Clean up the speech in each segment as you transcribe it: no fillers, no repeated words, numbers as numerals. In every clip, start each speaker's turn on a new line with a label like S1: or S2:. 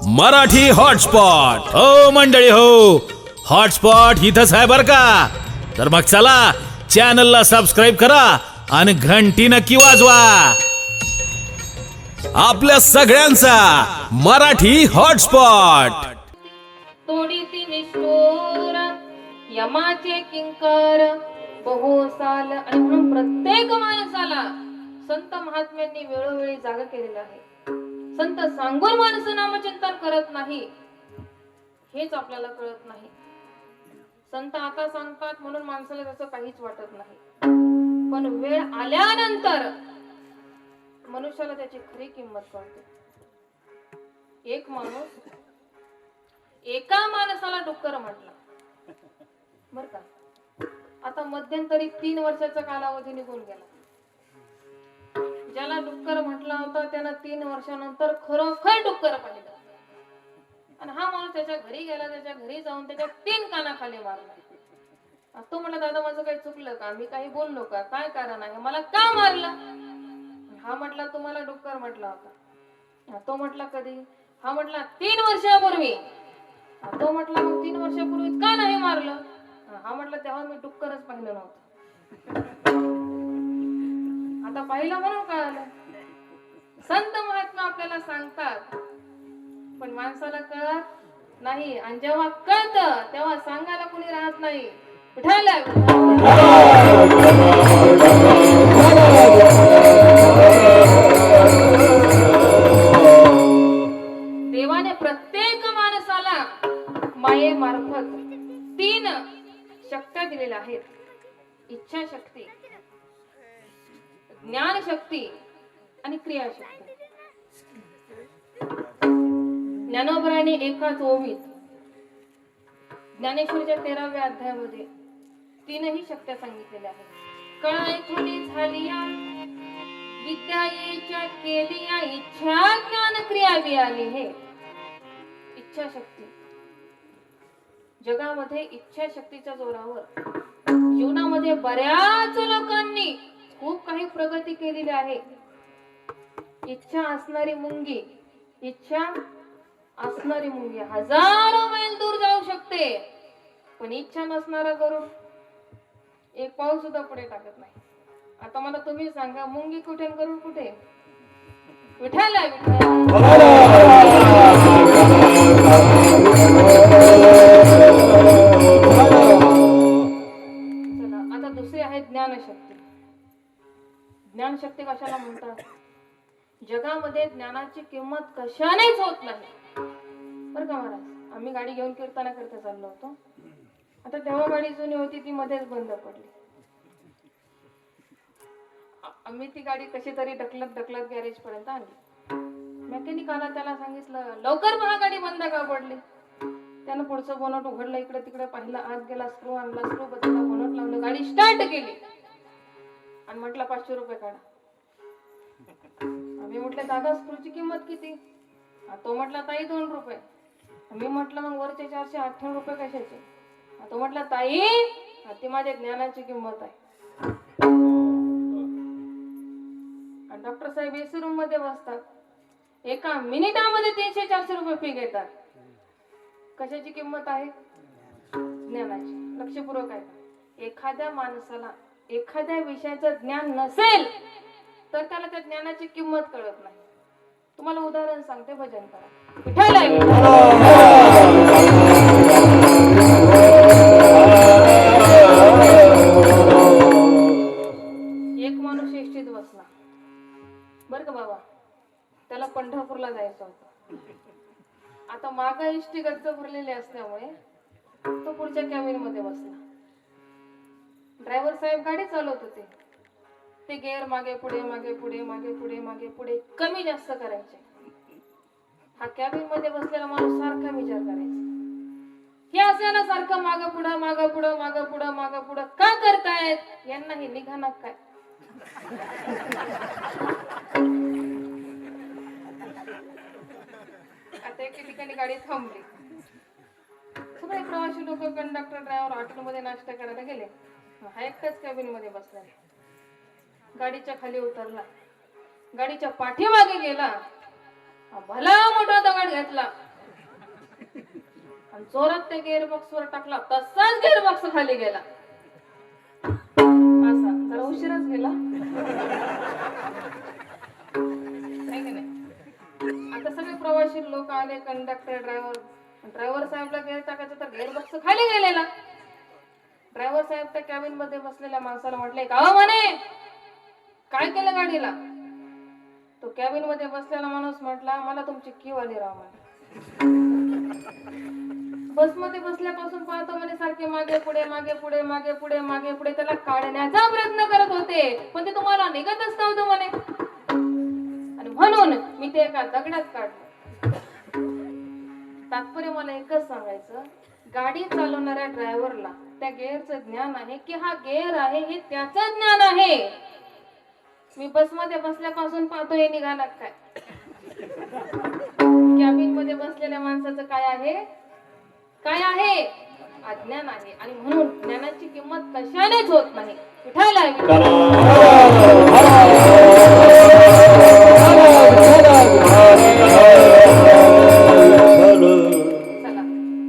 S1: Marathi hotspot हो मंडळी हो, हॉटस्पॉट इथंच आहे बर का. तर मग चला चॅनलला सबस्क्राईब करा आणि घंटी नक्की वाजवा. आपल्या सगळ्यांचा मराठी हॉटस्पॉट.
S2: तोडीती निष्ठुर यमाचे किंकर बहुसाल. आणि म्हणून प्रत्येक माणसाला संत महात्म्यांनी वेळोवेळी जागा केलेला आहे. संत सांगून माणसं नामचिंतन करत नाही हेच आपल्याला कळत नाही. संत आता सांगतात म्हणून माणसाला त्याचं काहीच वाटत नाही, पण वेळ आल्यानंतर मनुष्याला त्याची खरी किंमत कळते. एक माणूस एका माणसाला डुक्कर म्हटला बर का. आता मध्यंतरी 3 वर्षाचा कालावधी निघून गेला. ज्याला डुक्कर म्हटला होता त्यानं 3 वर्षानंतर खरोखर डुक्कर पाहिलं. आणि हा माणूस त्याच्या घरी गेला, त्याच्या घरी जाऊन त्याच्या 3 कानाखाली मारला. तो म्हणला, दादा माझं काही चुकलं का, मी काही बोललो का, काय कारण आहे, मला का मारलं. हा म्हटला, तुम्हाला डुक्कर म्हटला होता. तो म्हटला, कधी. हा म्हटला, 3 वर्षापूर्वी. तो म्हटला, मग 3 वर्षापूर्वी का नाही मारलं. हा म्हटला, तेव्हा मी डुक्करच पाहिलं नव्हतं. आता पाहिलं म्हणून कळालं. संत महात्मा आपल्याला सांगतात पण माणसाला कळत नाही, आणि जेव्हा कळतं तेव्हा सांगायला कोणी राहत नाही. देवाने प्रत्येक माणसाला मायेमार्फत 3 शक्त्या दिलेल्या आहेत. इच्छा शक्ती, ज्ञान शक्ती आणि क्रियाशक्ती. ज्ञानोबराने एकाच ओवीत ज्ञानेश्वरीच्या 13व्या अध्यायामध्ये 3ही शक्त्या सांगितलेल्या आहेत. कळाय खुली झालिया विद्यायेच्या केलिया इच्छा ज्ञान क्रिया विआली. हे इच्छा शक्ती. जगामध्ये इच्छा शक्तीच्या जोरावर जीवनामध्ये बऱ्याच लोकांनी खूप काही प्रगती केलेली आहे. इच्छा असणारी मुंगी, इच्छा असणारी मुंगी हजारो मैल दूर जाऊ शकते, पण इच्छा नसणारा गरुड 1 पाऊल सुद्धा पुढे टाकत नाही. आता मला तुम्ही सांगा, मुंगी कुठे आणि गरुड कुठे. विठ्ठल चला, आता दुसरी आहे ज्ञानशक्ती. ज्ञानशक्ती कशाला म्हणतात. जगामध्ये ज्ञानाची किंमत कशानेच होत नाही बर का महाराज. आम्ही गाडी घेऊन कीर्तना करता चाललो होतो. आता तेव्हा गाडी जुनी होती, ती मध्येच बंद पडली. आम्ही ती गाडी कशी तरी ढकलत गॅरेज पर्यंत आणली. मेकॅनिक आला, त्याला सांगितलं लवकर पहा गाडी बंद का पडली. त्यानं पुढचं बोनट उघडलं, इकडे तिकडे पाहिलं, आत गेला, स्क्रू आणला, स्क्रू बदलला, बोनट लावलं, गाडी स्टार्ट केली आणि म्हटलं 500 रुपये काढा. आम्ही म्हटलं, दादा स्क्रूची किंमत किती. तो म्हटला, ताई 2 रुपये. मी म्हटलं, मग वरचे 458 रुपये कशाचे. तो म्हटला, ताई ती माझ्या ज्ञानाची किंमत आहे. डॉक्टर साहेब एसी रूम मध्ये बसतात, एका मिनिटामध्ये 300-400 रुपये फी घेतात. कशाची किंमत आहे. ज्ञानाची. लक्षपूर्वक आहे. एखाद्या माणसाला एखाद्या विषयाचं ज्ञान नसेल तर त्याला त्या ज्ञानाची किंमत कळत नाही. तुम्हाला उदाहरण सांगते, भजन करा. एक माणूस एसटीत बसला बर का बाबा. त्याला पंढरपूरला जायचं होतं. आता मागा एसटी गच्च भरलेली असल्यामुळे तो पुढच्या कॅबिन मध्ये बसला. ड्रायव्हर साहेब गाडी चालवत होते. ते गेअर मागे पुढे मागे पुढे मागे पुढे मागे पुढे कमी जास्त करायचे. हा कॅबिन मध्ये बसलेला माणूस सारखा विचार करायचा, हे असं सारखं मागं पुढं मागं पुढं मागं पुढं मागं पुढं का करतायत. यांना हे निघाना काय. आता एके ठिकाणी गाडी थांबली. सगळे प्रवासी लोक, कंडक्टर, ड्रायव्हर हॉटेलमध्ये नाश्ता करायला गेले. हा एकटाच कॅबिन मध्ये बसला. गाडीच्या खाली उतरला, गाडीच्या पाठीमागे गेला, भला मोठा दगड घेतला आणि जोरात त्या गिअरबॉक्स वर टाकला, तसाच गिअरबॉक्स खाली गेला. असा जरा उशिराच गेला. आहे की नाही? आता सगळे प्रवासी लोक आले, कंडक्टर, ड्रायव्हर साहेबला गिअर टाकायचं तर गिअरबॉक्स खाली गेलेला. ड्रायव्हर साहेब त्या कॅबिन मध्ये बसलेल्या माणसाला म्हटले, का हो म्हणे, काय केलं गाडीला? तो कॅबिन मध्ये बसलेला माणूस म्हटला, मला तुमची कीव आली राव म्हणे. बस मध्ये बसल्यापासून पाहतो म्हणे सारखे मागे पुढे मागे पुढे मागे पुढे मागे पुढे त्याला काढण्याचा प्रयत्न करत होते, पण ते तुम्हाला निघतच नव्हतं म्हणे, आणि म्हणून मी ते एका दगडात काढलं. तात्पर्य मला एकच सांगायचं, गाडी चालवणाऱ्या ड्रायव्हरला त्या गेअरचं ज्ञान आहे की हा गेअर आहे हे त्याचं ज्ञान आहे. मी बस मध्ये बसल्यापासून पाहतो हे निघाला काय. कॅबिन मध्ये बसलेल्या माणसाचं काय आहे? काय आहे? अज्ञान आहे. आणि म्हणून ज्ञानाची किंमत कशानेच होत नाही. विठ्ठल आहे. चला,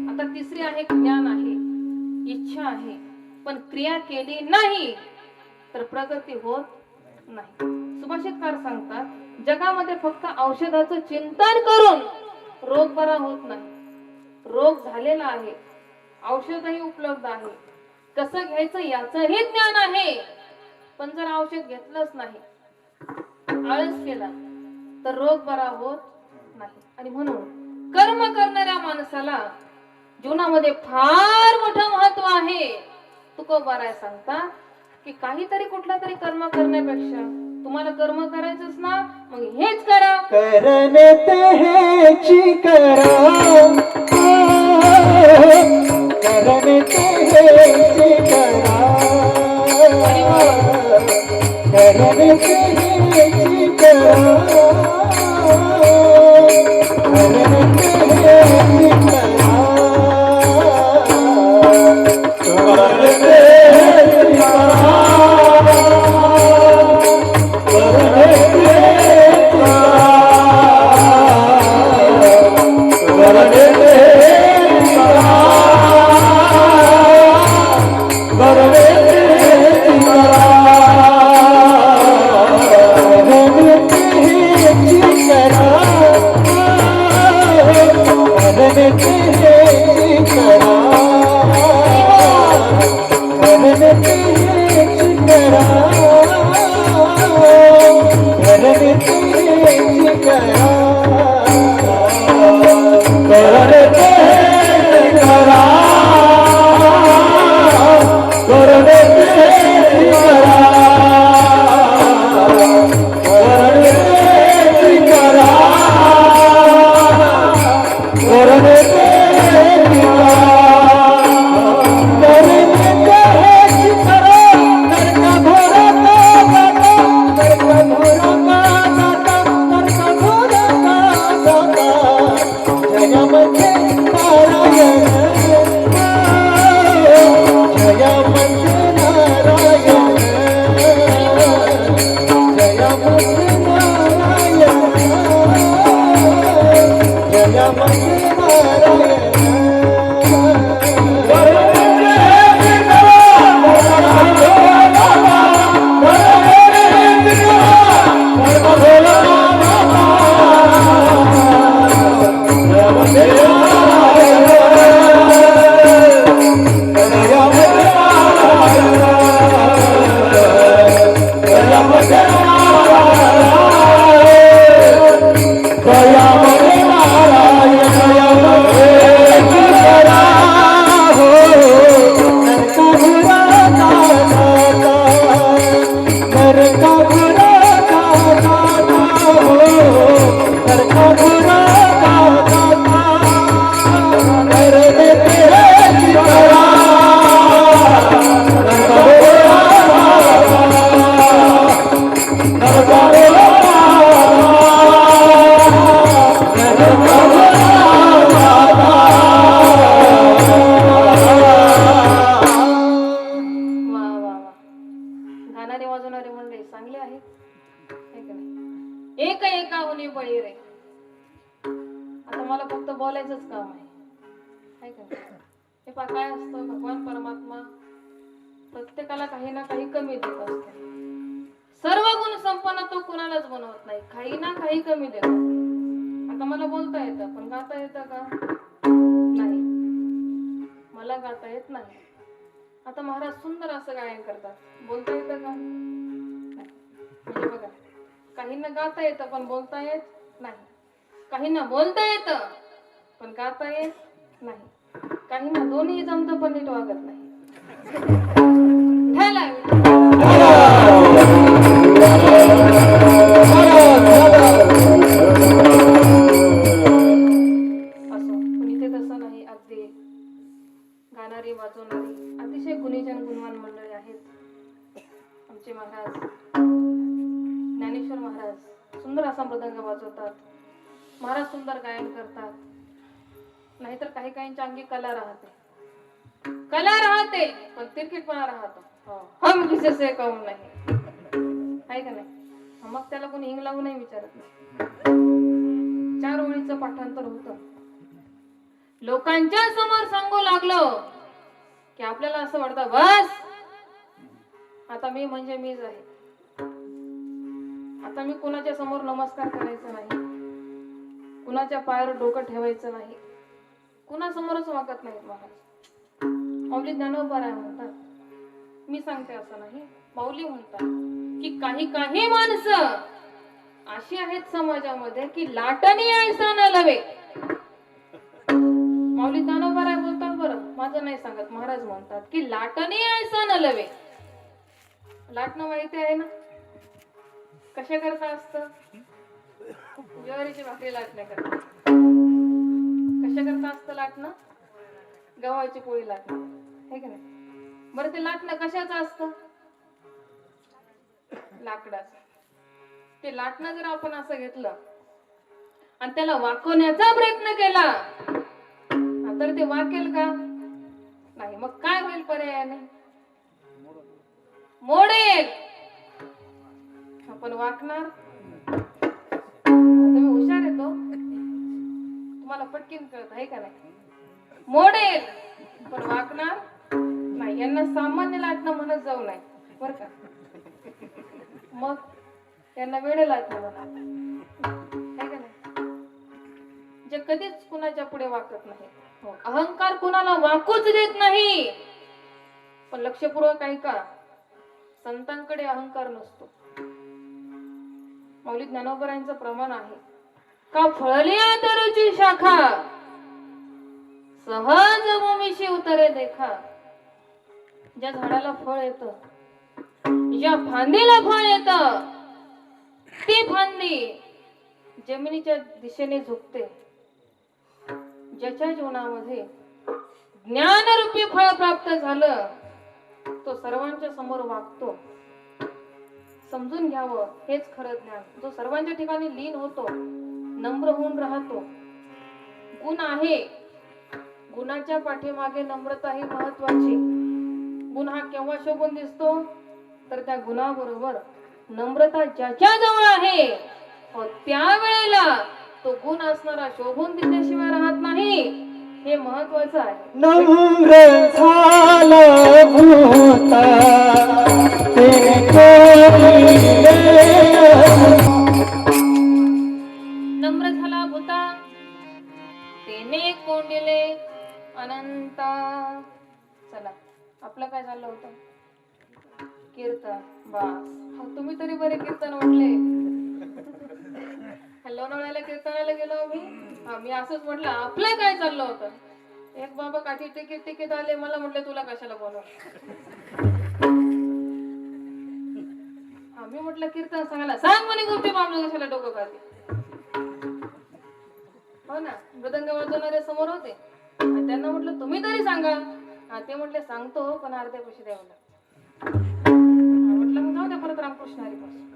S2: आता तिसरी आहे, ज्ञान आहे, इच्छा आहे, पण क्रिया केली नाही तर प्रगती होत नाही. सुभाषितकार सांगतात, जगामध्ये फक्त औषधाचं चिंतन करून रोग बरा होत नाही. रोग झालेला आहे, औषधही उपलब्ध आहे, कसं घ्यायचं याचंही ज्ञान आहे, पण जर औषध घेतलंच नाही, आळस केला तर रोग बरा होत नाही. आणि म्हणून कर्म करणाऱ्या माणसाला जीवनामध्ये फार मोठं महत्व आहे. तुकोबाराय सांगता की काहीतरी कुठला तरी कर्म करण्यापेक्षा तुम्हाला कर्म करायचंच ना, मग हेच करा.
S3: करणे ते हेची करा, करणे ते हेची करा, करणे ते हेची करा, करणे ते हेची करा, करणे ते हेची करा.
S2: आहे का नाही? हे पहा काय असतं, भगवान परमात्मा प्रत्येकाला काही ना काही कमी देत असतो. सर्व गुण संपन्न तो कुणालाच बनवत नाही, काही ना काही कमी देतो. आता मला बोलता येतं पण गाता येतं का? नाही, मला गाता येत नाही. आता महाराज सुंदर असं गायन करतात, बोलता येतं का? नाही. म्हणजे बघा, काहींना गाता येतं पण बोलता येत नाही, काहींना बोलता येतं पण गाता येत नाही, काहींना दोन्ही जमतं पण नीट वागत नाही. ठाला. असो, पण इथे तसं नाही. अगदी गाणारी वाजवणारी अतिशय गुणीजन गुणवान मंडळी आहेत. आमचे महाराज ज्ञानेश्वर महाराज सुंदर असा मृदंग वाजवतात, महाराज सुंदर गायन करतात. नाहीतर काही काहींच्या अंगी कला राहते, कला राहते पण तिरकीटपणा राहतो. हम किसे कम नाही, आहे का नाही? मग त्याला कोणी हिंग लावू नाही विचारत नाही. 4 ओळीचं पाठांतर होतं. लोकांच्या समोर सांगू लागलो की आपल्याला असं वाटतं बस आता मी म्हणजे मीच आहे. आता मी कुणाच्या समोर नमस्कार करायचा नाही, कुणाच्या पायावर डोकं ठेवायचं नाही, कुणासमोरच वागत नाहीत महाराज. माऊली ज्ञानोबा म्हणतात, मी सांगते असं नाही, माऊली म्हणतात की काही काही माणसं अशी आहेत समाजामध्ये की लाटणी ऐसा न लवे. माऊली ज्ञानोबा बोलतात, बरं माझं नाही सांगत, महाराज म्हणतात की लाटणी ऐसा न लवे. लाटणं माहिती आहे ना कशा करता असतं? ज्वारीची भाकरी लाटण्या करता. कशा करता असतं लाटणं? गव्हाची पोळी लाटणं, हे का नाही? बरं ते लाटणं कशाचं असतं? लाकडाचं. ते लाटणं जर आपण असं घेतलं आणि त्याला वाकवण्याचा प्रयत्न केला तर ते वाकेल का? नाही. मग काय होईल पर्यायाने? मोडेल. आपण वाकणार. तुम्ही हुशार येतो, तुम्हाला पटकीन कळत आहे का नाही? मोडेल पण वाकणार नाही. यांना सामान्य लाटणं म्हणत जाऊ नये बर का, मग यांना वेळ लाटणं म्हणा, आहे का नाही? जे कधीच कुणाच्या पुढे वाकत नाही. हो, अहंकार कुणाला वाकूच देत नाही. पण लक्षपूर्वक ऐका, संतांकडे अहंकार नसतो. माऊली ज्ञानोबरांचं प्रमाण आहे का फळल्या तरुची शाखा सहज भूमीशी उतरे देखा. ज्या झाडाला फळ येतं, ज्या फांदीला फळ येतं, ती फांदी जमिनीच्या दिशेने झुकते. ज्याच्या जीवनामध्ये ज्ञानरूपी फळ प्राप्त झालं तो सर्वांच्या समोर वागतो. समजून घ्यावं, हेच खरं ज्ञान. जो सर्वांच्या ठिकाणी लीन होतो, नम्र होऊन राहतो. गुण आहे, गुणाच्या पाठीमागे नम्रता ही महत्वाची. गुण हा केव्हा शोभून दिसतो? तर त्या गुणाबरोबर नम्रता ज्याच्या जवळ आहे त्यावेळेला तो गुण असणारा शोभून दिसल्याशिवाय राहत नाही. हे महत्वाचं आहे.
S3: नम्र झालं भूता तेरे कोणीले.
S2: नम्र झाला भूता तेने कोंडिले अनंता. चला, आपलं काय झालं होतं? कीर्तन. बस, तुम्ही तरी बरे कीर्तन म्हटले. लोणावळ्याला कीर्तनाला गेलो मी असंच म्हटलं आपलं काय चाललं होतं. एक बाबा काठी टिकीत आले, मला म्हटले तुला कशाला बोलव. मी म्हटलं कीर्तन सांगायला सांग म्हणे, गोष्टी बांबलं कशाला डोकं काढते. हो ना, मृदंग वाजवणारे समोर होते, त्यांना म्हटलं तुम्ही तरी सांगा. ते म्हटले सांगतो पण अर्ध्या पैसे द्यावं लागतं. म्हटलं मग जाऊ द्या, परत रामकृष्ण हरी पासून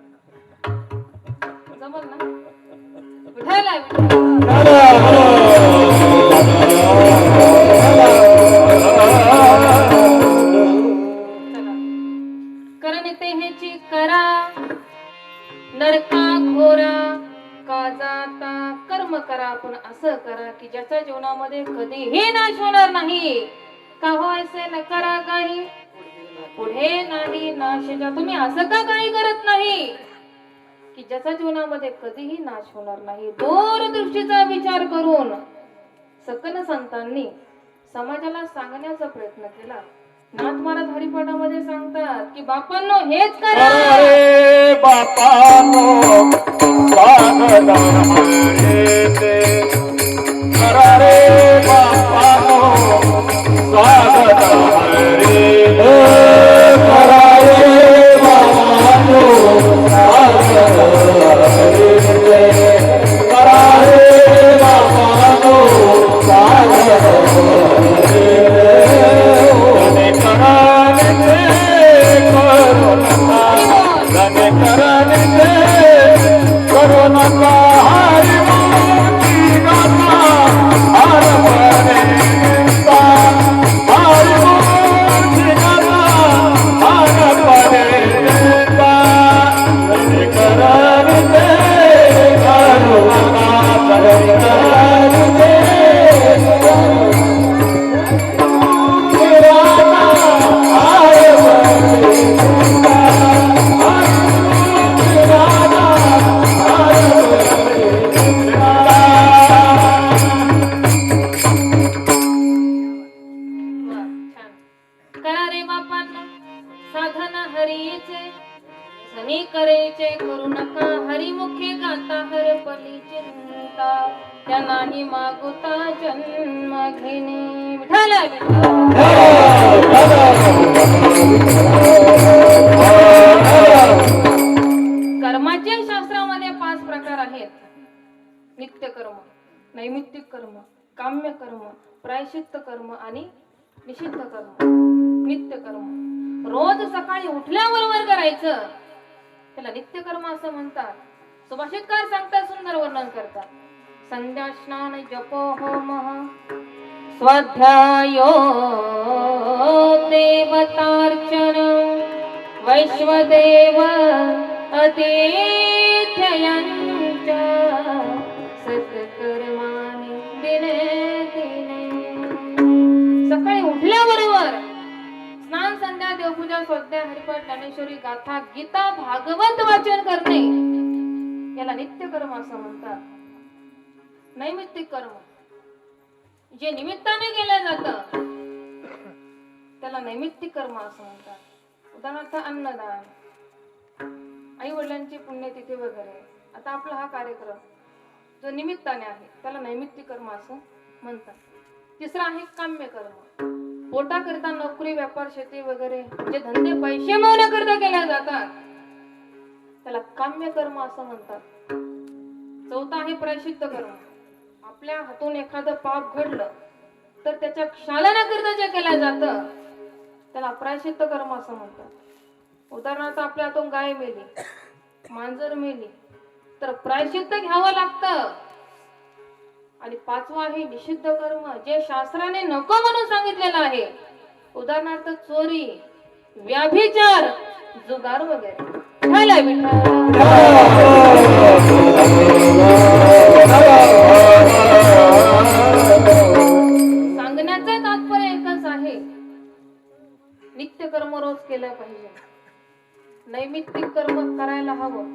S2: जमल ना. विठायला करण तेहेची करा नरका घोरा का जाता कर्म करा पण असं करा करा की ज्याच्या जीवनामध्ये कधीही नाश होणार नाही. का हो ऐसे न करा काही पुढे नाही नाशेचा. तुम्ही असं का काही करत नाही की ज्याच्या जीवनामध्ये कधीही नाश होणार नाही. दूरदृष्टीचा विचार करून सकल संतांनी समाजाला सांगण्याचा प्रयत्न केला. नाथ महाराज हरिपाठामध्ये सांगतात की बापांनो हेच करा.
S3: अरे बापानो स्वागत हरेचे. अरे बापानो स्वागत हरेचे. अरे बापानो स्वागत हरेचे. अरे बापानो स्वागत हरेचे.
S2: करा रे बापांनो साधन हरीचे सनी करेचे करू नका हरिमुखे गाता हर पली चिंता त्या नाही मागुता जन्म घेणे. विठ्ठल कर्माचे शास्त्रामध्ये 5 प्रकार आहेत. नित्य कर्म, नैमित्तिक कर्म, काम्य कर्म, प्रायश्चित्त कर्म आणि निषिद्ध कर्म. नित्य कर्म रोज सकाळी उठल्याबरोबर करायचं त्याला नित्य कर्म असं म्हणतात. सुभाषितकार सांगतात, सुंदर वर्णन करतात. संध्या स्नान जपो होम स्वाध्यायो देवतार्चन वैश्वदेव अतिथ्ययंच सत्कर्मानि दिने दिने. सकाळी उठल्याबरोबर स्नान, संध्या, देवपूजा, स्वाध्याय, हरिपाठ, ज्ञानेश्वरी, गाथा, गीता, भागवत वाचन करणे याला नित्य कर्म असं म्हणतात. नैमित्तिक कर्म जे निमित्ताने केलं जातं त्याला नैमित्तिक कर्म असं म्हणतात. उदाहरणार्थ अन्नदान, आई वडिलांची पुण्यतिथी वगैरे. आता आपला हा कार्यक्रम जो निमित्ताने आहे त्याला नैमित्तिक कर्म असं म्हणतात. तिसरा आहे काम्य कर्म. पोटा करता नोकरी, व्यापार, शेती वगैरे जे धंदे पैसे मिळवण्याकरता केल्या जातात त्याला काम्य कर्म असं म्हणतात. चौथा आहे प्रायश्चित्त कर्म. आपल्या हातून एखादं पाप घडलं तर त्याच्या क्षालनाकरता जे केलं जातं त्याला प्रायश्चित्त कर्म असं म्हणतात. उदाहरणार्थ आपल्या हातून गाय मेली, मांजर मेली तर प्रायश्चित्त घ्यावं लागतं. आणि 5वं आहे निषिद्ध कर्म जे शास्त्राने नको म्हणून सांगितलेलं आहे. उदाहरणार्थ चोरी, व्याभिचार, जुगार वगैरे. झालं विठ्ठल. सांगण्याचं तात्पर्य एकच आहे, नित्य कर्म रोज केलं पाहिजे. नैमित्तिक कर्म करायला हवं.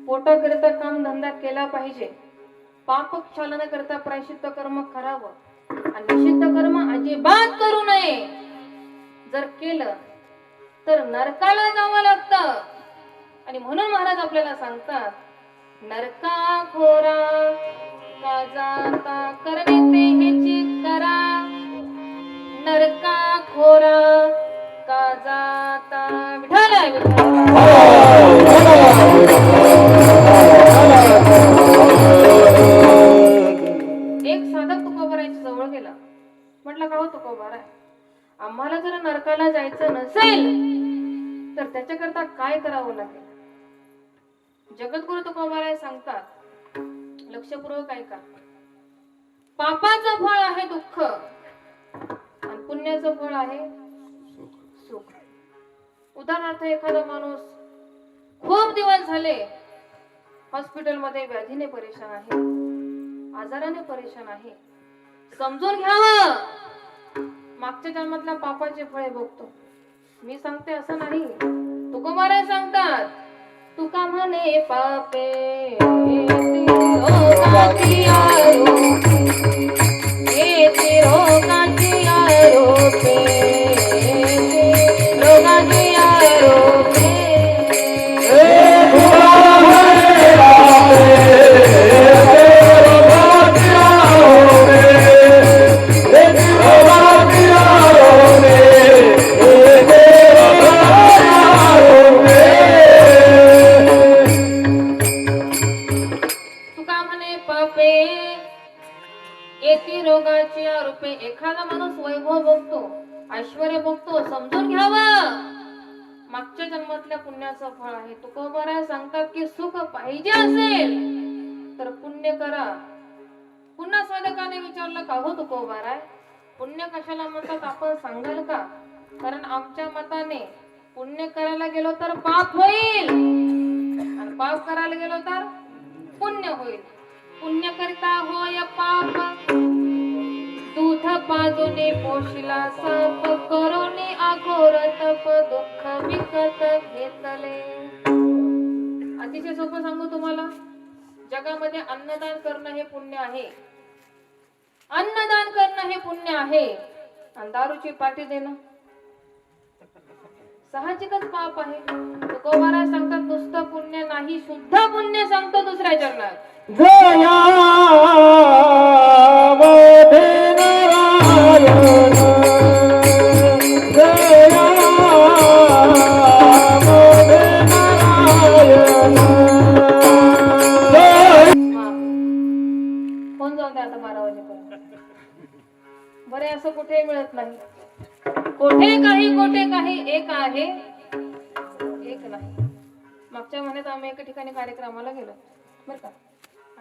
S2: पोटाकरिता काम धंदा केला पाहिजे. पाप क्षालन करता प्रायश्चित्त कर्म करावं आणि निषिद्ध कर्म अजिबात करू नये. जर केलं तर नरकाला जावं लागतं. आणि म्हणून महाराज आपल्याला सांगतात, नरका खोरा का जाता करणे ते हेची करा. नरका खोरा का जाता. विठ्ठल एक साधक तुकोबाराच्या जवळ गेला. म्हटलं का हो तुकोबारा, आम्हाला जर नरकाला जायचं नसेल तर त्याच्याकरता काय करावं लागेल. जगद्गुरु तुकोबाराय सांगतात, लक्षपूर्वक ऐका. पापाचं फळ आहे दुःख आणि पुण्याचं फळ आहे सुख. उदाहरणार्थ एखादा माणूस खूप दिवस झाले हॉस्पिटलमध्ये व्याधीने परेशान आहे. आजाराने परेशान आहे. समजून घ्यावं. मागच्या जन्मातल्या पापाचे फळे भोगतो. मी सांगते असं नाही, तुकोबाराय सांगतात. तुका म्हणे पापे रोगाची आरोपे, येते रोगाची आरोपे, रोगाची आरोपे. तुका म्हणे पापे येती रोगाची आरोपे. एखादा माणूस वैभव भोगतो, ऐश्वर्य भोगतो, समजून घ्यावं. मागच्या जन्मातल्या पुण्याचं फळ आहे. तुकोबाराय सांगतात की सुख पाहिजे असेल तर पुण्य करा. पुन्हा साधकाने विचारलं का हो तुकोबाराय, पुण्य कशाला म्हणतात आपण सांगाल का? कारण आमच्या मताने पुण्य करायला गेलो तर पाप होईल आणि पाप करायला गेलो तर पुण्य होईल. पुण्य करिता होय पाप, दूध पाजूने पोशिला साप, करोनी अघोर तप, दुःख विकत घेतले. अतिशय सोपं सांगू तुम्हाला, जगामध्ये अन्नदान करणं हे पुण्य आहे. अन्नदान करणं हे पुण्य आहे. आणि दारूची पाटी देणं साहजिकच पाप आहे. तुकोबाराय सांगतात नुसतं पुण्य नाही, शुद्ध पुण्य सांगतो दुसऱ्या चरणात.
S3: जया मध्ये नारायण, जया मध्ये नारायण.
S2: हा. कोण जाऊन द्या आता 12 वाजेपर्यंत. बरे असं कुठे मिळत नाही. कोठे काही एक आहे, एक नाही. मागच्या महिन्यात आम्ही एका ठिकाणी कार्यक्रमाला गेलो बर का.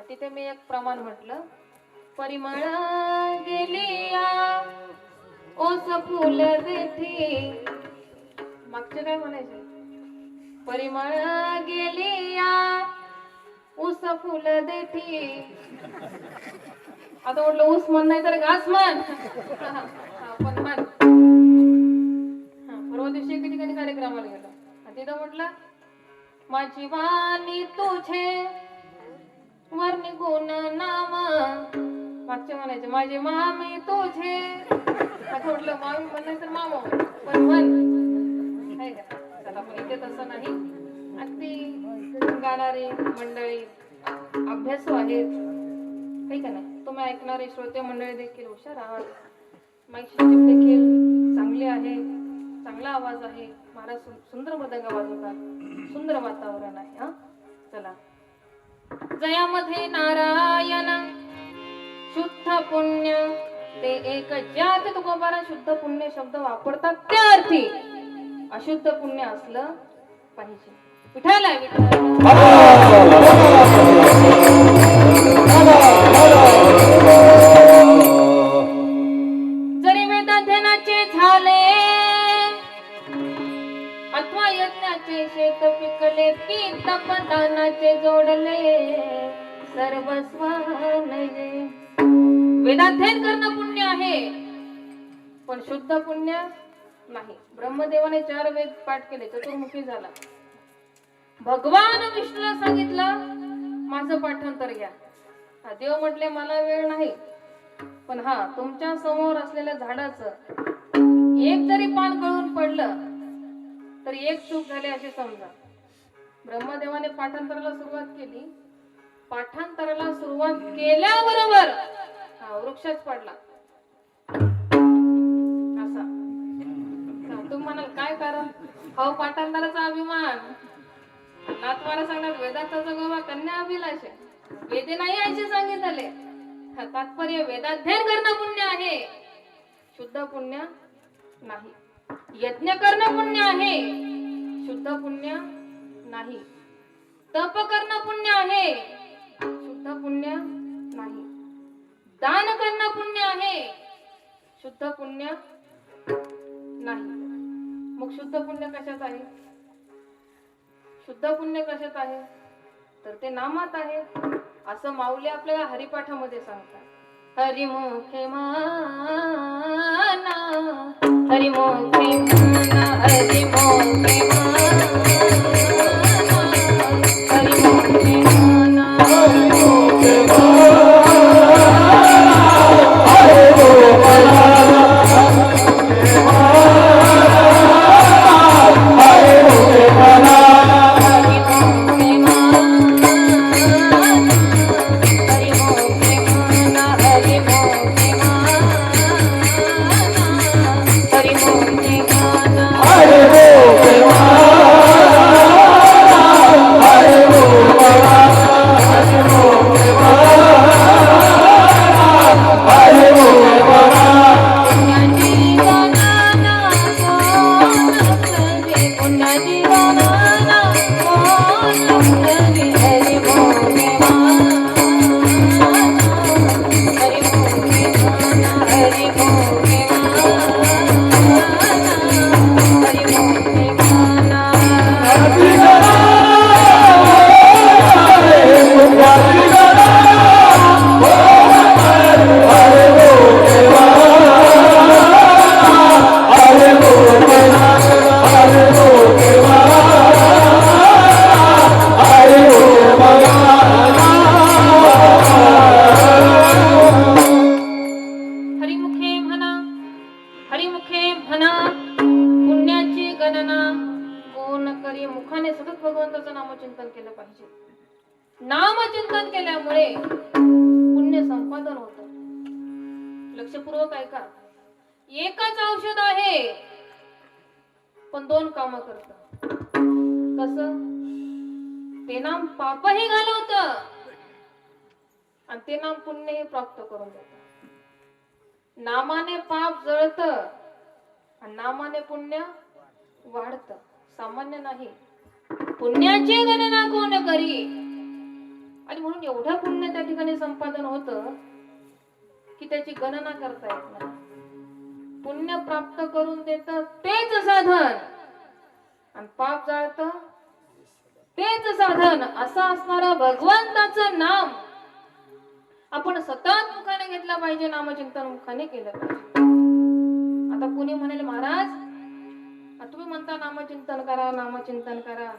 S2: तिथे मी एक प्रमाण म्हटलं, परिमळ गेलिया ओस फुल देठी. मागचे काय म्हणायचे? परिमळ गेलिया ऊस फुल देठी. आता म्हटलं ऊस म्हण नाही तर घास म्हण. पण म्हण. परवा दिवशी एका ठिकाणी कार्यक्रमाला गेलो. तिथं म्हटलं, माझी वाणी तुझे वर्णी गुण नाम. मागचे म्हणायचे माझे मामी तुझे. आता म्हटलं मामी म्हणाय तर मामा पण म्हण आहे का. चला पण इथे तसं नाही. अगदी गाणारी मंडळी अभ्यासू आहेत काही का नाही. तुम्ही ऐकणारे श्रोते मंडळी देखील हुशार आहात. माईक सिस्टीम देखील चांगली आहे, चांगला आवाज आहे. महाराज सुंदर मृदंग वाजवतात, सुंदर वातावरण आहे. हा चला. जयामध्ये नारायण शुद्ध पुण्य ते एक. ज्या ते तुकोबाराय शुद्ध पुण्य शब्द वापरतात त्या अर्थी अशुद्ध पुण्य असलं पाहिजे. विठ्ठल आहे जरी वेदाध्ययनाचे झाले अथवा यज्ञाचे शेत पिकले की तपदानाचे जोडले सर्वस्व नये. वेदाध्ययन करणं पुण्य आहे पण शुद्ध पुण्य नाही. ब्रह्मदेवाने 4 वेद पाठ केले, चतुर्मुखी झाला. भगवान विष्णूला सांगितलं माझं पाठांतर घ्या. देव म्हटले मला वेळ नाही, पण हा तुमच्या समोर असलेल्या झाडाचं एक जरी पान गळून पडलं तर एक चूक झाली अशी समजा. ब्रह्मदेवाने पाठांतराला सुरुवात केली. पाठांतराला सुरुवात केल्याबरोबर वृक्षच पडला असा. तुम्ही म्हणाल काय कारण? हो पाठांतराचा अभिमान. नाथवाला सांगणार वेदांताचा गोवा कन्या अभिलाष. वेदे नाही असे सांगितले. तात्पर्य वेदाध्ययन करणं पुण्य आहे, शुद्ध पुण्य नाही. यज्ञ करणं पुण्य आहे, शुद्ध पुण्य नाही. तप करणं पुण्य आहे, शुद्ध पुण्य नाही. दान करणं पुण्य आहे, शुद्ध पुण्य नाही. मग शुद्ध पुण्य कशात आहे? शुद्ध पुण्य कशात आहे तर ते नामात आहे. असं माऊली आपल्याला हरिपाठामध्ये सांगतात. हरिमुखे माना, हरिमुखे माना, हरिमुखे माना, हरिमुखे माना, हरिमुखे नामचिंतन केलं पाहिजे. नामचिंतन केल्यामुळे पुण्य संपादन होतं. लक्षपूर्वक ऐका. एकच औषध आहे पण दोन काम करतं. कसं? ते नाम पापही घालवत आणि ते नाम पुण्यही प्राप्त करून देत. नामाने पाप जळत आणि नामाने पुण्य वाढत. सामान्य नाही. पुण्याची गणना कोण करी. आणि म्हणून एवढं पुण्य त्या ठिकाणी संपादन होतं की त्याची गणना करता येत नाही. पुण्य प्राप्त करून देत तेच साधन आणि पाप जाळत तेच साधन. असं असणारं भगवंताचं नाम आपण सतत मुखाने घेतलं पाहिजे. नामचिंतन मुखाने केलं पाहिजे. आता कुणी म्हणेल महाराज तुम्ही म्हणता नामचिंतन करा, नामचिंतन करा,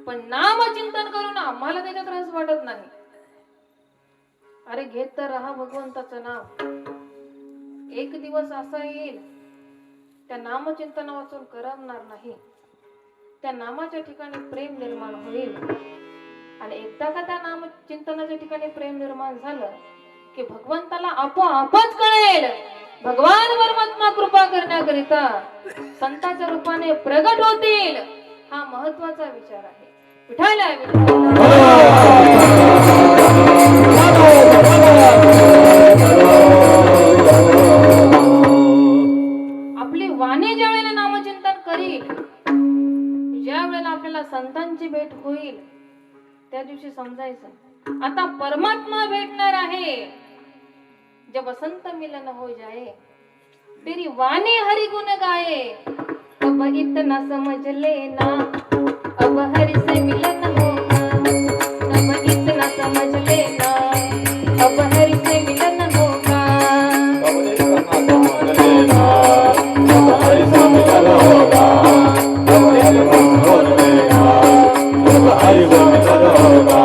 S2: पण नामचिंतन करून आम्हाला त्याच्यात रस वाटत नाही. अरे घेत तर राहा भगवंताचं नाम. एक दिवस असा येईल त्या नामचिंतना वाचून करमणार नाही. त्या नामाच्या ठिकाणी प्रेम निर्माण होईल. आणि एकदा का त्या नामचिंतनाच्या ठिकाणी प्रेम निर्माण झालं की भगवंताला आपोआपच कळेल. भगवान परमात्मा कृपा करण्याकरिता संतांच्या रूपाने प्रगट होतील. हा महत्वाचा विचार आहे. विठ्ठल आपली वाणी ज्या वेळेला नामचिंतन करील, ज्या वेळेला आपल्याला संतांची भेट होईल, त्या दिवशी समजायचं आता परमात्मा भेटणार आहे. जब संत मिलन हो जाए तेरी वाणी हरि गुण गाए, अब इतना समझ लेना अब हरि से मिलन होगा. अब इतना समझ लेना अब हरि से मिलन होगा.
S3: अब इतना समझ लेना अब हरि से मिलन होगा. अब इतना समझ लेना अब हरि से मिलन होगा.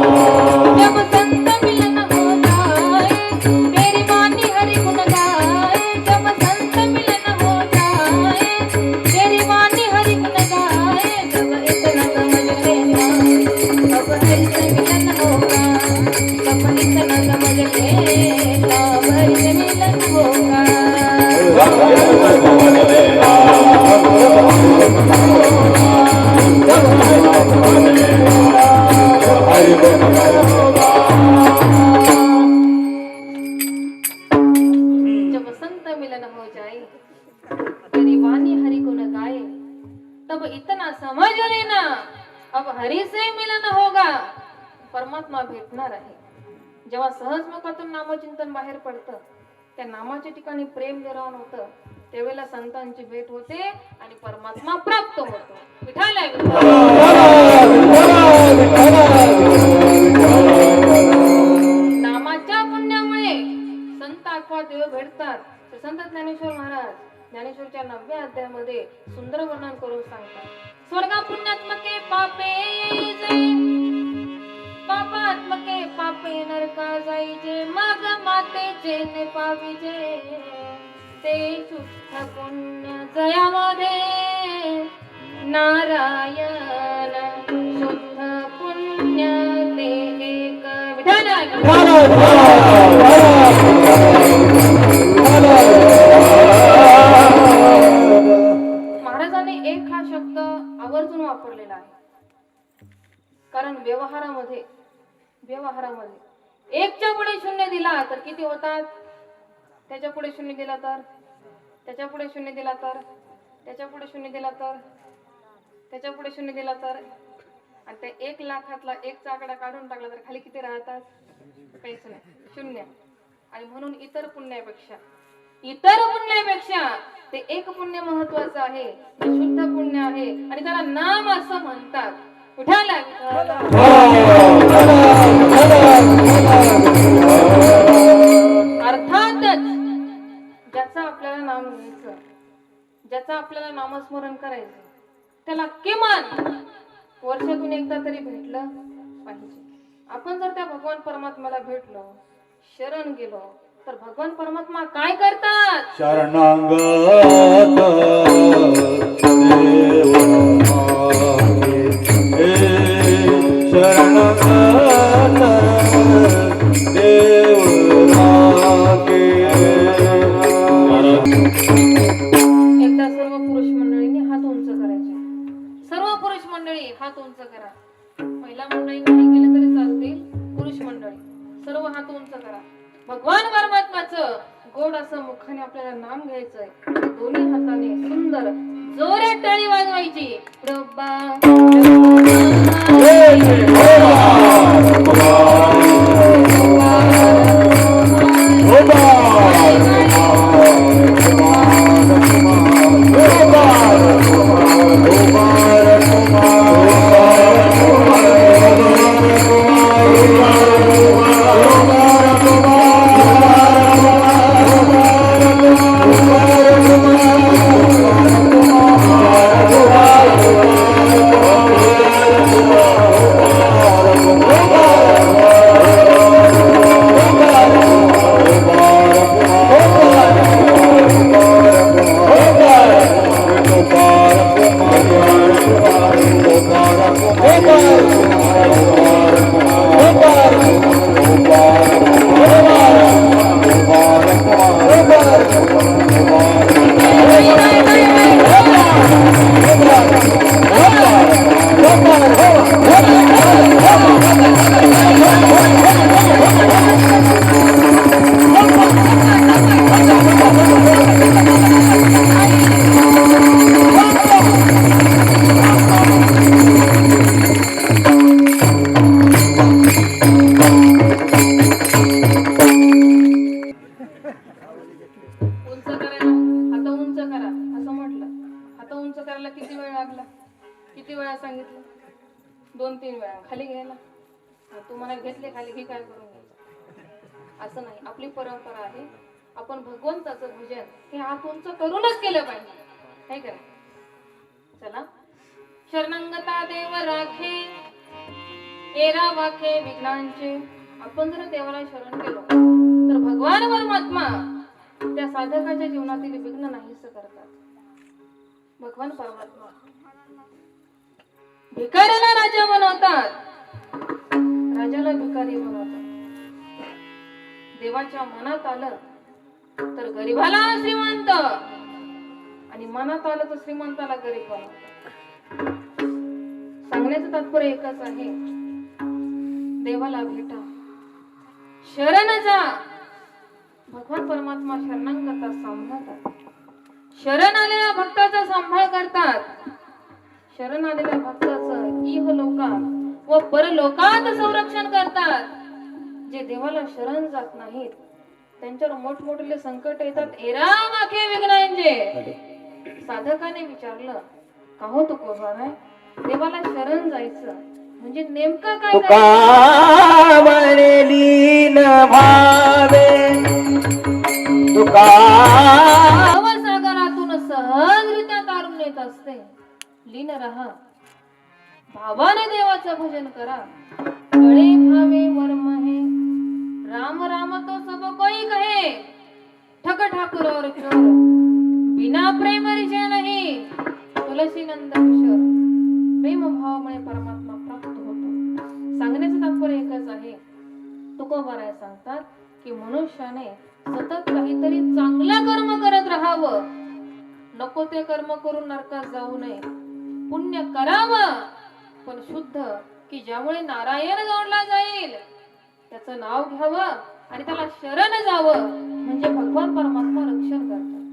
S2: जब संत मिलन हो जाए तेरी वाणी हरि गुण गाए. जब संत मिलन हो जाए तेरी वाणी हरि गुण गाए. जब इतना समझ लेना अब हरि से मिलन होगा. जब इतना समझ लेना अब हरि से मिलन होगा. जब संत मिलन हो जाए तेरी वाणी हरि गुण गाए. तब इतना समझ लेना अब हरि से मिलन होगा. परमात्मा भेटणार आहे. जेव्हा सहज मुखातून नामचिंतन बाहेर पडतं, त्या नामाच्या ठिकाणी प्रेम निर्माण होतं, त्यावेळेला संतांची भेट होते आणि परमात्मा प्राप्त होतो. विठ्ठल आहे, विठ्ठल. जेव्हा देव भेटतात तर संत ज्ञानेश्वर महाराज ज्ञानेश्वरच्या 9व्या अध्यायामध्ये सुंदर वर्णन करून सांगतात स्वर्गा पुण्यात्मके पापे येईजे पापात्मके पापे नरका जाईजे मग मातेचे ने पाविजे ते शुद्ध पुण्य जयामध्ये नारायण शुद्ध पुण्य ते एक महाराजांनी एक हा शब्द आवर्जून वापरलेला आहे कारण व्यवहारामध्ये एकच्या पुढे शून्य दिला तर किती होतात त्याच्या पुढे शून्य दिला तर त्याच्या पुढे शून्य दिला तर त्याच्या पुढे शून्य दिला तर त्याच्या पुढे शून्य दिला तर आणि त्या 1 लाखातला 1चा आकडा काढून टाकला तर खाली किती राहतात काहीच नाही शून्य आणि म्हणून इतर पुण्यापेक्षा ते एक पुण्य महत्वाचं आहे ते शुद्ध पुण्य आहे आणि त्याला नाम असं म्हणतात विठ्ठल अर्थातच ज्याचं आपल्याला नाम घ्यायचं ज्याचं आपल्याला नामस्मरण करायचं त्याला किमान वर्षातून एकदा तरी भेटलं पाहिजे आपण जर त्या भगवान परमात्म्याला भेटलो शरण गेलो तर भगवान परमात्मा काय करतात
S3: शरणांगत
S2: एकदा सर्व पुरुष मंडळींनी हात उंच करायचे सर्व पुरुष मंडळी हात उंच करा महिला मंडळी काही केले तरी चालतील पुरुष मंडळी सर्व हात उंच करा भगवान परमात्म्याचं गोड असं मुखाने आपल्याला नाम घ्यायचंय दोन्ही हाताने सुंदर जोरात टाळी वाजवायची किती वेळा सांगितलं 2-3 वेळा खाली घ्यायला तुम्हाला घेतले खाली की काय करून घ्यायचं असं नाही आपली परंपरा आहे आपण भगवंताचं भजन हे हात उंच करूनच केलं पाहिजे हे करा चला शरणांगता देव राखे एरा वाखे विघ्नांचे आपण जर देवाला शरण गेलो तर भगवान परमात्मा त्या साधकाच्या जीवनातील विघ्न नाहीस करतात भगवान परमात्मा भिकाऱ्याला राजा बनवतात राजाला भिकारी बनवतात देवाच्या मनात आलं तर गरीबाला श्रीमंत आणि मनात आलं तर श्रीमंताला गरीब बनवतात सांगण्याचं तात्पर्य एकच आहे देवाला भेटा शरण जा भगवान परमात्मा शरणांगता सांभाळतात शरण आलेल्या भक्ताचा सांभाळ करतात शरण आलेल्या भक्ताचं इहलोकात व परलोकात संरक्षण करतात जे देवाला शरण जात नाहीत त्यांच्यावर मोठमोठे संकट येतात एरा वाखे विघ्नांचे साधकाने विचारलं का हो तू कोण आहे देवाला शरण जायचं म्हणजे नेमकं काय
S4: तुका म्हणली न भावे
S3: तुका
S2: भवसागरातून सहजरित्या तारून येत असते. लीन रहा, भावाने देवाचं भजन करा. कळे भावे वर्म हे, राम राम तो सब कोई कहे. ठक ठाकुर और चोर, बिना प्रेम रिचे नाही. तुलसी नंद किशोर, प्रेम भावामुळे परमात्मा प्राप्त होतो. सांगण्याचं तात्पर्य एकच आहे. तुकोबाराय सांगतात की मनुष्याने सतत काहीतरी चांगलं कर्म करत राहावं. नको ते कर्म करून नरकात जाऊ नये. पुण्य करावं पण शुद्ध, की ज्यामुळे नारायण जोडला जाईल. त्याचं नाव घ्यावं आणि त्याला शरण जावं, म्हणजे भगवान परमात्मा रक्षण करतात.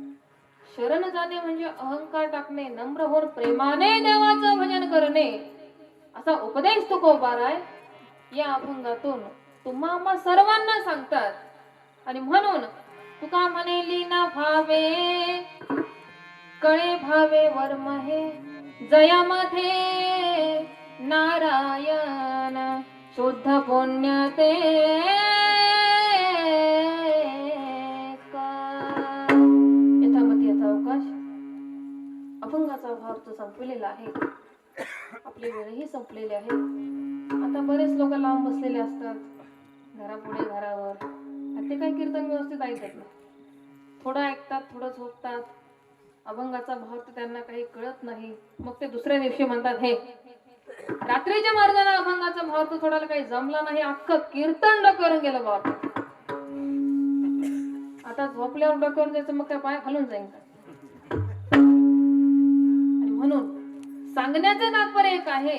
S2: शरण जाणे म्हणजे अहंकार टाकणे, नम्र होऊन प्रेमाने देवाचं भजन करणे, असा उपदेश तुकोबाराय या अभंगातून तुम्हा आम्हा सर्वांना सांगतात. आणि म्हणून तुका म्हणे लीन भावे, कळे भावे वर्म हे. जयामध्ये नारायण, शुद्ध पुण्य ते यथामती याचा अवकाश. अभंगाचा भाव संपलेला आहे. आपली वेळही संपलेली आहे. आता बरेच लोक लांब बसलेले असतात, घरापुढे घरावर. ते काही कीर्तन व्यवस्थित ऐकत नाही. थोडं ऐकतात, थोडं झोपतात. अभंगाचा भाव तर त्यांना काही कळत नाही. मग ते दुसऱ्या दिवशी म्हणतात, हे रात्रीच्या मार्गाने अभंगाचा भाव तर थोडाला काही जमला नाही, अख्खं कीर्तन डोक्यावरून गेलं बाप. आता झोपल्यावर डोक्यावर जायचं, मग काय पाय खालून जाईल का? आणि म्हणून सांगण्याचं तात्पर्य एक आहे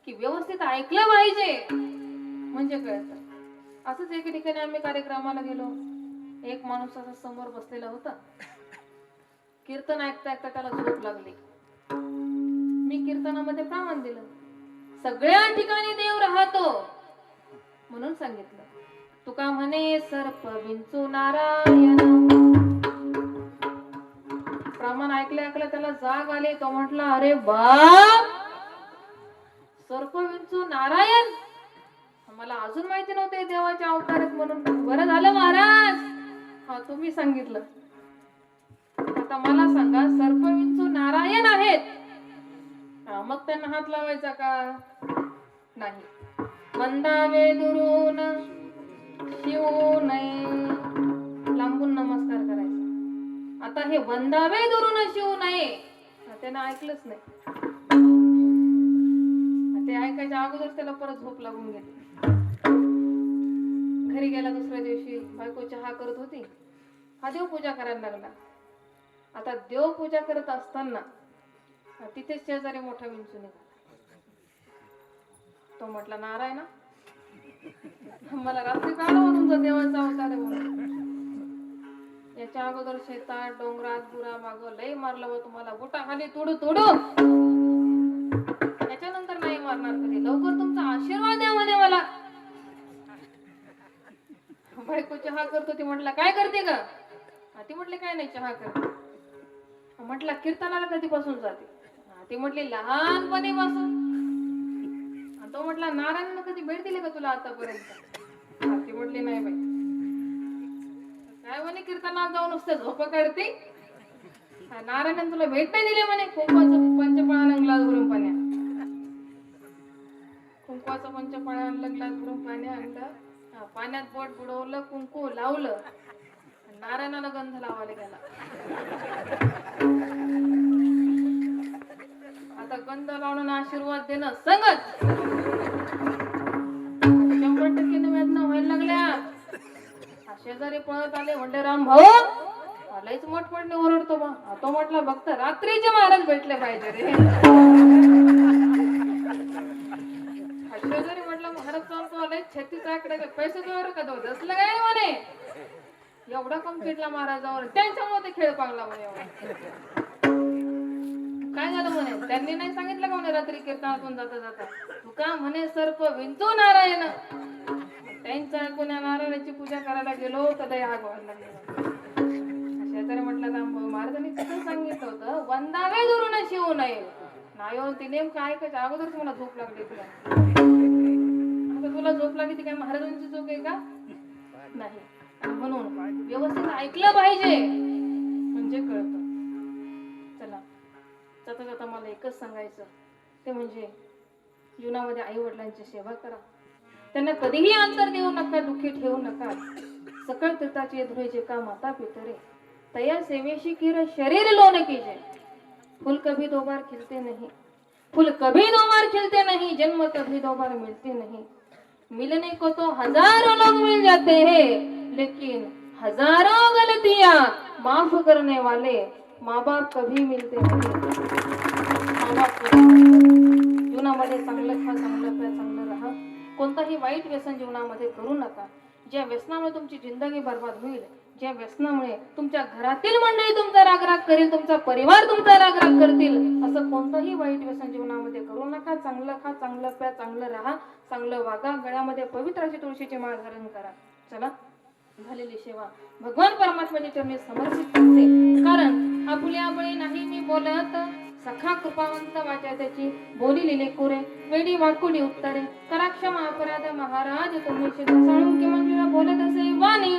S2: की व्यवस्थित ऐकलं पाहिजे म्हणजे कळतं. असंच एके ठिकाणी आम्ही कार्यक्रमाला गेलो. एक माणूस असा समोर बसलेला होता. कीर्तन ऐकता ऐकता त्याला झोप लागली. मी कीर्तनामध्ये प्रमाण दिलं, सगळ्या ठिकाणी देव राहतो म्हणून सांगितलं. तुका म्हणे सर्प विंचू नारायण. प्रमाण ऐकल्या ऐकल्या त्याला जाग आली. तो म्हटला, अरे बाप, सर्प विंचू नारायण, मला अजून माहिती नव्हते देवाचे अवतार आहेत म्हणून. बरं झालं महाराज, हा तुम्ही सांगितलं. आता मला सांगा, सर्प विंचू नारायण आहेत, मग त्यांना हात लावायचा का? नाही. वंदावे दुरून शिव नये, लांबून नमस्कार करायचा. आता हे वंदावे दुरून शिव नये त्यानं ऐकलंच नाही. ते ऐकायच्या अगोदर त्याला परत झोप लागून गेली. घरी गेला दुसऱ्या दिवशी, बायको चहा करत होती, हा देवपूजा करायला लागला. आता देवपूजा करत असताना तिथे शेजारी मोठा विंचू निघाला. तो म्हटला, नारायण, मला रात्री काढा तुमचा देवाचा अवतार आहे म्हणून. याच्या अगोदर शेतात डोंगरात गुरा माग लय मारलं व तुम्हाला, बुटा खाली तोडू तोडू. याच्यानंतर नाही मारणार कधी. लवकर तुमचा आशीर्वाद द्या म्हणे मला. बायको चहा करतो. ती म्हटला, काय करते का? ती म्हटली, काय नाही, चहा करते. म्हटला, कीर्तनाला कधीपासून जाते? ती म्हटली, लहानपणी पासून. तो म्हटला, नारायण कधी भेट दिली का तुला आतापर्यंत? ती म्हटली, नाही बाई. काय म्हणे, कीर्तनाला जाऊन नुसतं झोप काढते, नारायण तुला भेट नाही दिली म्हणे. कुंकवाचं पंचपाळानं ग्लास भरून पाणी, कुंकवाचं पंचपाळानं ग्लास भरून पाणी आणलं. पाण्यात बोट बुडवलं, कुंकू लावलं, नारायणाला गंध लावायला गेला. आता गंध लावून आशीर्वाद देणं संगत 100% वेदना व्हायला लागल्या. शेजारी पळत आले, म्हणले, राम भाऊ, लईच मोठमोठे ओरडतो बा. तो म्हटला, भक्त रात्रीचे महाराज भेटले पाहिजे रे. शेजारी म्हटलं, महाराज चालतो आले, 36 आकडे पैसे जोर का तो दसलं काय म्हणे, एवढा कम चिडला महाराजावर, त्यांच्यामुळे ते खेळ पांगला म्हणे. काय झालं म्हणे, त्यांनी नाही सांगितलं का म्हणे रात्री कीर्तनातून जाता जाता, तुका म्हणे सर्प विंचू नारायण. त्यांचं ऐकून नारायणाची पूजा करायला गेलो तर दया व्हायला लागली. शेजारी म्हटलं, रामभाऊ, महाराजांनी कसं सांगितलं होतं, वंदावे दुरून शिव नये. नाही, ती नेमकं ऐकायच्या अगोदरच मला झोप लागली. तुला आता तुला झोप लागली ती काय महाराजांची चूक आहे का? नाही. म्हणून व्यवस्थित ऐकलं पाहिजे म्हणजे कळतं. चला जाता जाता मला एकच सांगायचं ते म्हणजे जीवनामध्ये आई वडिलांची सेवा करा. त्यांना कधीही अंतर देऊ नका, दुःखी ठेवू नका. सकळ तीर्थाचे धुरेचे का माता पितरे तया सेवेशी किर शरीर लोन कीजे. फूल कभी दो बार खिलते नहीं, फूल कभी दो बार खिलते नहीं, जन्म कभी दो बार मिलते नहीं. मिलने को तो हजारों लोग मिल जाते हैं, लेकिन हजारों गलतियां माफ करने वाले माँ बाप कभी मिलते नहीं. माँ बाप जीवनामध्ये चांगलं खा, चांगलं प्या, चांगलं राहा. कोणताही वाईट व्यसन जीवनामध्ये करू नका. ज्या व्यसनामुळे तुमची जिंदगी बर्बाद होईल, ज्या व्यसनामुळे तुमच्या घरातील मंडळी तुमचा रागराग करेल, तुमचा परिवार तुमचा रागराग करतील, असं कोणतंही वाईट व्यसन जीवनामध्ये करू नका. चांगलं खा, चांगलं प्या, चांगलं राहा, चांगलं वागा. गळ्यामध्ये पवित्र अशी तुळशीची माळ धारण करा. चला झालेली सेवा भगवान परमात्म्याच्या चरणी समर्पित करते. कारण आपुल्या बळी नाही मी बोलत, सखा कृपावंत वाचा त्याची बोली लिले कुरे, वेडी वाकुडी उत्तरे करा क्षमा अपराध महाराज तुम्ही शिकसाळून की मंजुळा बोलत असे वाणी.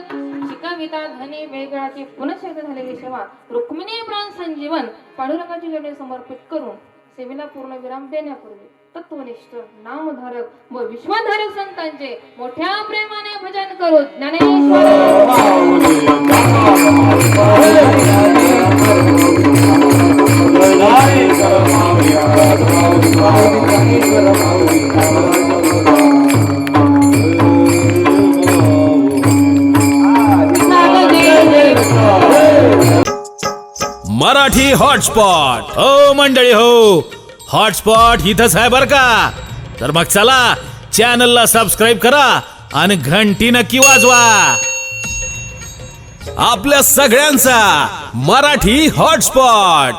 S2: शिकाविता धनी वेगळाची पुनश्चेत झालेली सेवा रुक्मिणी प्राण संजीवन पांडुरंगाची चरणी समर्पित करून सेवेला पूर्ण विराम देण्यापूर्वी तत्वनिष्ठ नामधारक व विश्वधारक संतांचे मोठ्या प्रेमाने भजन करू. ज्ञानेश्वर
S1: मराठी हॉटस्पॉट. हो मंडळी हो, हॉटस्पॉट इथंच आहे बर का. तर मग चला चॅनलला सबस्क्राईब करा आणि घंटी नक्की वाजवा. आपल्या सगळ्यांचा मराठी हॉटस्पॉट.